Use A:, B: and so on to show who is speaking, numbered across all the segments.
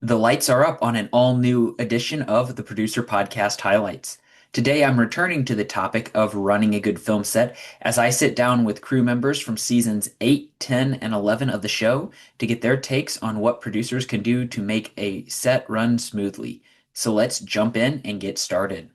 A: The lights are up on an all-new edition of the Producer Podcast Highlights. Today I'm returning to the topic of running a good film set as I sit down with crew members from seasons 8, 10, and 11 of the show to get their takes on what producers can do to make a set run smoothly. So let's jump in and get started.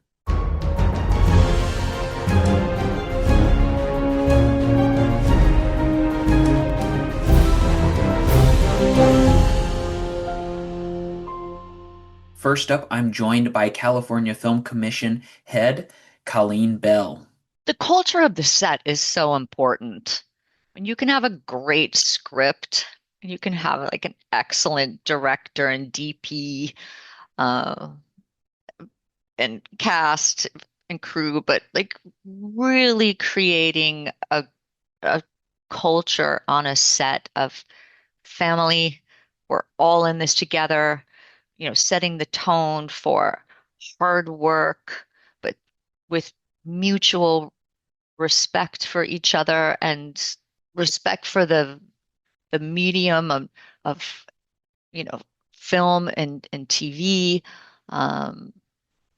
A: First up, I'm joined by California Film Commission head Colleen Bell.
B: The culture of the set is so important. And you can have a great script, and you can have like an excellent director and DP, uh, and cast and crew, but like really creating a culture on a set of family. We're all in this together, setting the tone for hard work, but with mutual respect for each other and respect for the medium of you know film and TV. Um,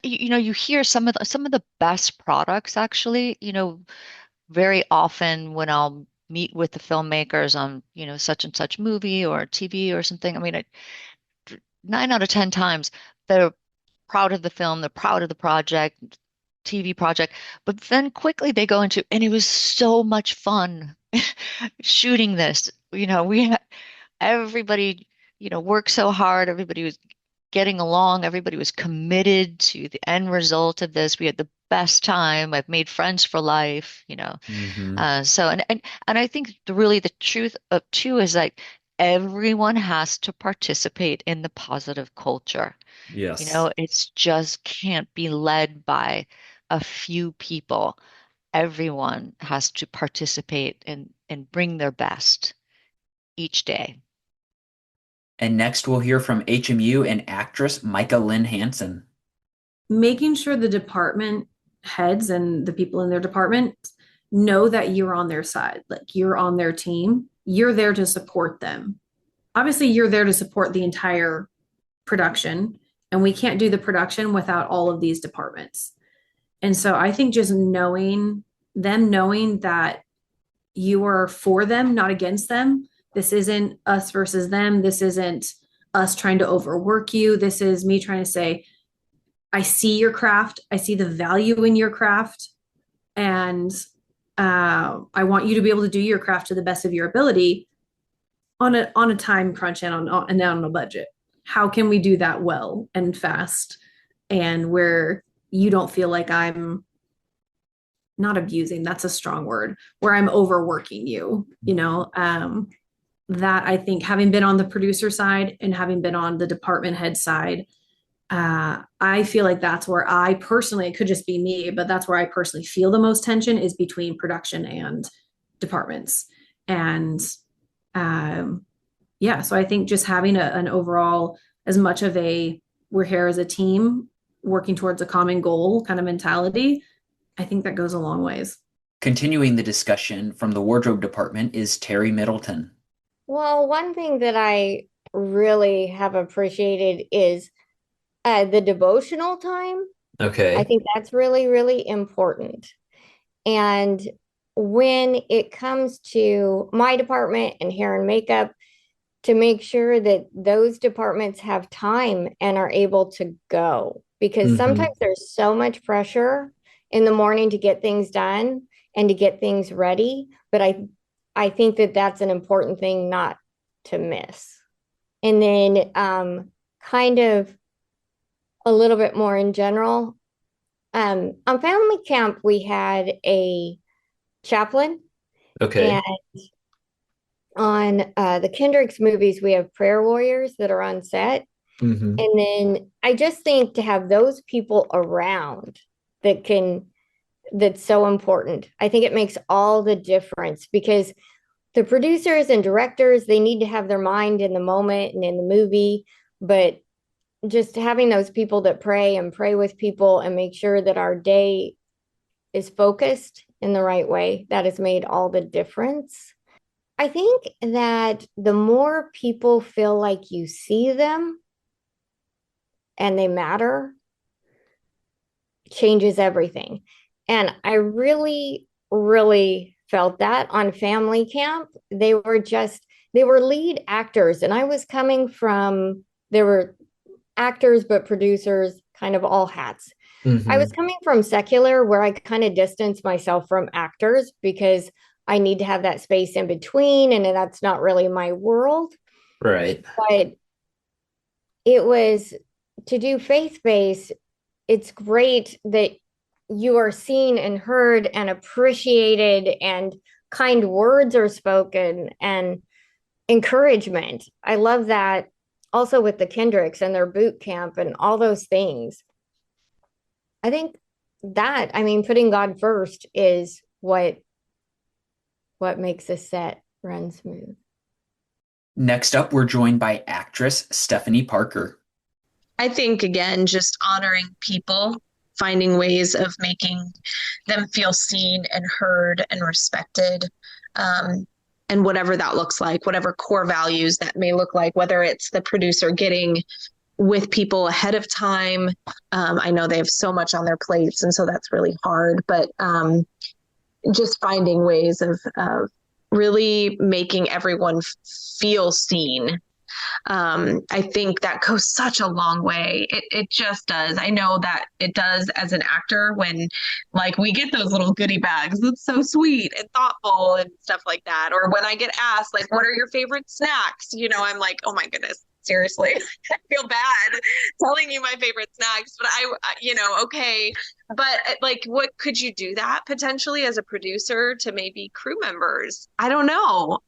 B: you hear some of the best products actually, very often when I'll meet with the filmmakers on, such and such movie or TV or something. I mean, 9 out of 10 times they're proud of the film, they're proud of the project, TV project, but then quickly they go into, and it was so much fun shooting this. Everybody, worked so hard. Everybody was getting along. Everybody was committed to the end result of this. We had the best time. I've made friends for life.
A: Mhm.
B: And I think really the truth of too is like everyone has to participate in the positive culture.
A: Yes.
B: It's just can't be led by a few people. Everyone has to participate and bring their best each day.
A: And next we'll hear from HMU and actress Micah Lynn Hansen.
C: Making sure the department heads and the people in their department know that you're on their side, like you're on their team. You're there to support them. Obviously, you're there to support the entire production, and we can't do the production without all of these departments. And so I think just knowing that you are for them, not against them. This isn't us versus them. This isn't us trying to overwork you. This is me trying to say, I see your craft. I see the value in your craft. And I want you to be able to do your craft to the best of your ability on a time crunch and on a budget. How can we do that well and fast and where you don't feel like I'm not abusing, that's a strong word, where I'm overworking you. That I think having been on the producer side and having been on the department head side, I feel like that's where I personally, it could just be me, but that's where I personally feel the most tension is between production and departments. And yeah, so I think just having an overall, as much of we're here as a team working towards a common goal kind of mentality, I think that goes a long ways.
A: Continuing the discussion from the wardrobe department is Terry Middleton.
D: Well, one thing that I really have appreciated is the devotional time. I
A: Okay.
D: think that's really, really important. And when it comes to my department and hair and makeup, to make sure that those departments have time and are able to go, because
A: Hmm.
D: sometimes there's so much pressure in the morning to get things done and to get things ready. But I think that that's an important thing not to miss. And then kind of a little bit more in general, on family camp, we had a chaplain,
A: Okay.
D: and on the Kendricks movies, we have prayer warriors that are on set.
A: Hmm.
D: And then I just think to have those people around that can, that's so important. I think it makes all the difference because the producers and directors, they need to have their mind in the moment and in the movie, but just having those people that pray and pray with people and make sure that our day is focused in the right way, that has made all the difference. I think that the more people feel like you see them, and they matter changes everything. And I really, really felt that on family camp. They were lead actors. And I was coming from, there were actors, but producers, kind of all hats. I was coming from secular where I kind of distanced myself from actors because I need to have that space in between. And that's not really my world.
A: Right.
D: But it was to do faith-based. It's great that you are seen and heard and appreciated and kind words are spoken and encouragement. I love that also with the Kendricks and their boot camp and all those things. I think that, I mean, putting God first is what makes a set run smooth.
A: Next up, we're joined by actress Stephanie Parker.
E: I think, again, just honoring people, finding ways of making them feel seen and heard and respected, and whatever that looks like, whatever core values that may look like, whether it's the producer getting with people ahead of time. I know they have so much on their plates, and so that's really hard, but just finding ways of really making everyone feel seen. I think that goes such a long way. It just does. I know that it does as an actor when like we get those little goodie bags. That's so sweet and thoughtful and stuff like that. Or when I get asked like, what are your favorite snacks? You know, I'm like, oh my goodness, seriously, I feel bad telling you my favorite snacks, but okay. But like, what could you do that potentially as a producer to maybe crew members? I don't know.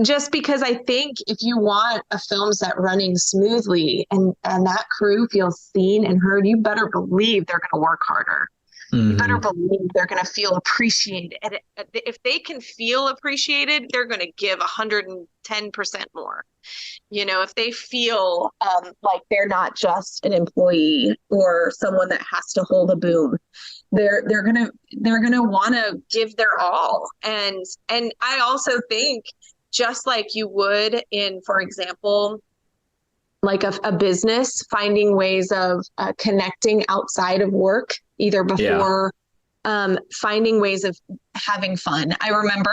E: Just because I think if you want a film set running smoothly and that crew feels seen and heard, you better believe they're going to work harder. You better believe they're going to feel appreciated. And if they can feel appreciated, they're going to give 110% more. You know, if they feel like they're not just an employee or someone that has to hold a boom, they're gonna want to give their all. And I also think, just like you would in, for example, like a business, finding ways of connecting outside of work, either before, finding ways of having fun. I remember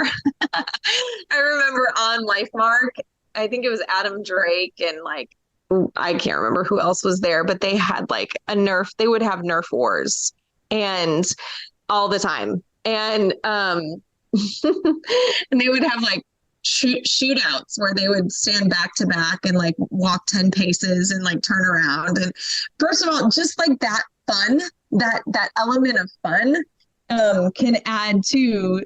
E: on LifeMark, I think it was Adam Drake and like, I can't remember who else was there, but they had like they would have Nerf wars and all the time. And, and they would have like shootouts where they would stand back to back and like walk 10 paces and like turn around. And first of all, just like that fun, that element of fun can add to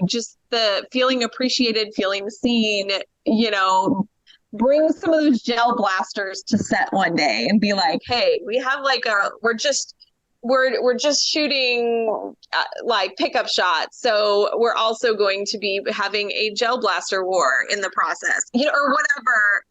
E: just the feeling appreciated, feeling seen, you know. Bring some of those gel blasters to set one day and be like, hey, we have like we're just shooting like pickup shots. So we're also going to be having a gel blaster war in the process, you know, or whatever.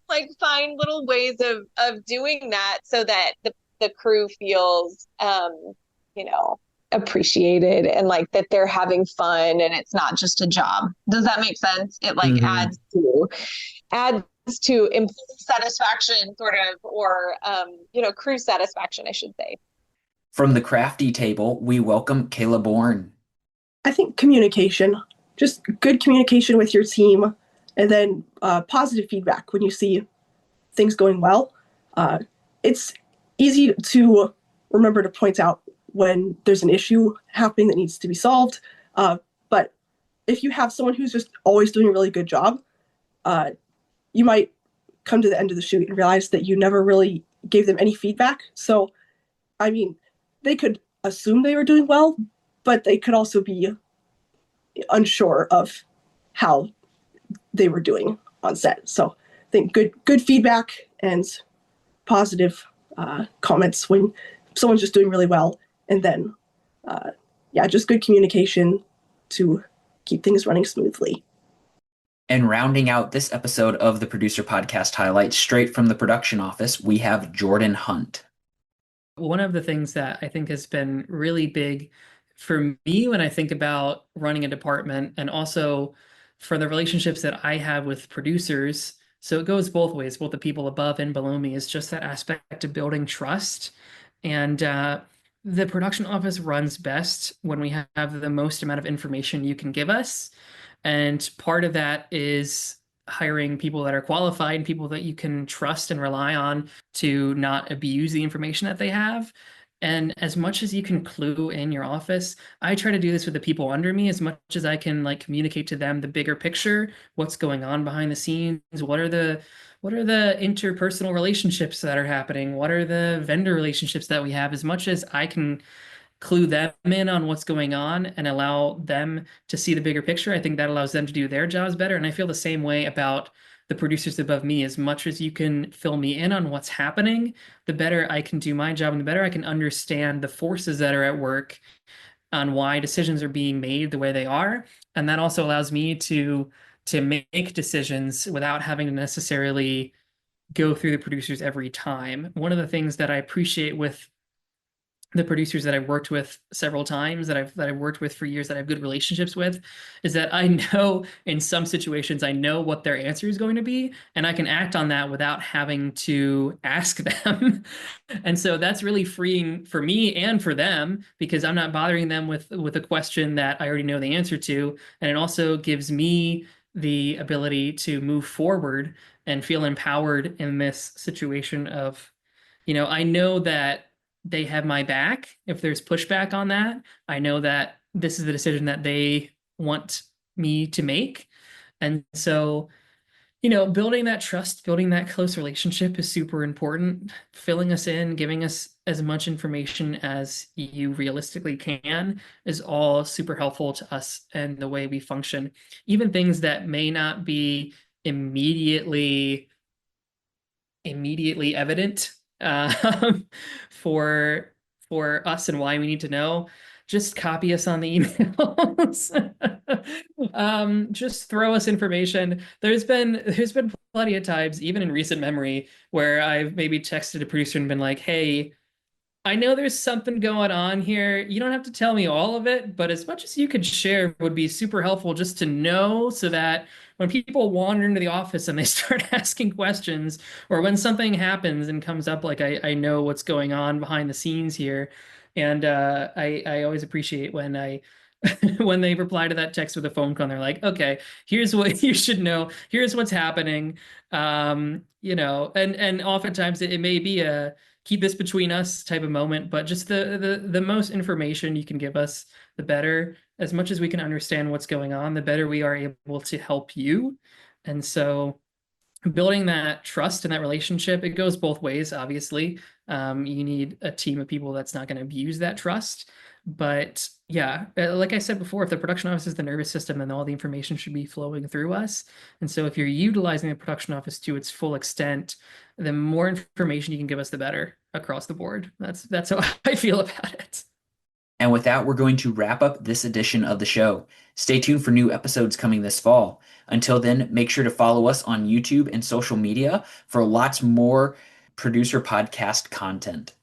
E: Like find little ways of doing that so that the crew feels, you know, appreciated and like that they're having fun and it's not just a job. Does that make sense? It like adds to employee satisfaction sort of, or, you know, crew satisfaction, I should say.
A: From the crafty table, we welcome Kayla Bourne.
F: I think communication, just good communication with your team, and then positive feedback when you see things going well. It's easy to remember to point out when there's an issue happening that needs to be solved. But if you have someone who's just always doing a really good job, you might come to the end of the shoot and realize that you never really gave them any feedback. So, I mean, they could assume they were doing well, but they could also be unsure of how they were doing on set. So I think good feedback and positive comments when someone's just doing really well. And then, just good communication to keep things running smoothly.
A: And rounding out this episode of the Producer Podcast Highlights, straight from the production office, we have Jordan Hunt.
G: One of the things that I think has been really big for me when I think about running a department, and also for the relationships that I have with producers So it goes both ways, both the people above and below me, is just that aspect of building trust. And the production office runs best when we have the most amount of information you can give us. And part of that is hiring people that are qualified, people that you can trust and rely on to not abuse the information that they have. And as much as you can clue in your office, I try to do this with the people under me as much as I can, like, communicate to them the bigger picture, what's going on behind the scenes, what are the interpersonal relationships that are happening, what are the vendor relationships that we have. As much as I can clue them in on what's going on and allow them to see the bigger picture, I think that allows them to do their jobs better. And I feel the same way about the producers above me. As much as you can fill me in on what's happening, the better I can do my job and the better I can understand the forces that are at work on why decisions are being made the way they are. And that also allows me to make decisions without having to necessarily go through the producers every time. One of the things that I appreciate with the producers that I've worked with several times, that I've worked with for years, that I have good relationships with, is that I know in some situations I know what their answer is going to be, and I can act on that without having to ask them. And so that's really freeing for me and for them, because I'm not bothering them with a question that I already know the answer to. And it also gives me the ability to move forward and feel empowered in this situation of, I know that they have my back if there's pushback on that. I know that this is the decision that they want me to make. And so, building that trust, building that close relationship is super important. Filling us in, giving us as much information as you realistically can is all super helpful to us and the way we function. Even things that may not be immediately evident for us and why we need to know, just copy us on the emails. Just throw us information. There's been plenty of times, even in recent memory, where I've maybe texted a producer and been like, hey, I know there's something going on here. You don't have to tell me all of it, but as much as you could share would be super helpful just to know, so that when people wander into the office and they start asking questions, or when something happens and comes up, like I know what's going on behind the scenes here. And I always appreciate when when they reply to that text with a phone call and they're like, okay, here's what you should know. Here's what's happening. And oftentimes it may be a keep this between us type of moment, but just the most information you can give us, the better. As much as we can understand what's going on, the better we are able to help you. And so building that trust and that relationship, it goes both ways, obviously. You need a team of people that's not going to abuse that trust. But yeah, like I said before, if the production office is the nervous system, then all the information should be flowing through us. And so if you're utilizing the production office to its full extent, the more information you can give us, the better across the board. That's how I feel about it.
A: And with that, we're going to wrap up this edition of the show. Stay tuned for new episodes coming this fall. Until then, make sure to follow us on YouTube and social media for lots more producer podcast content.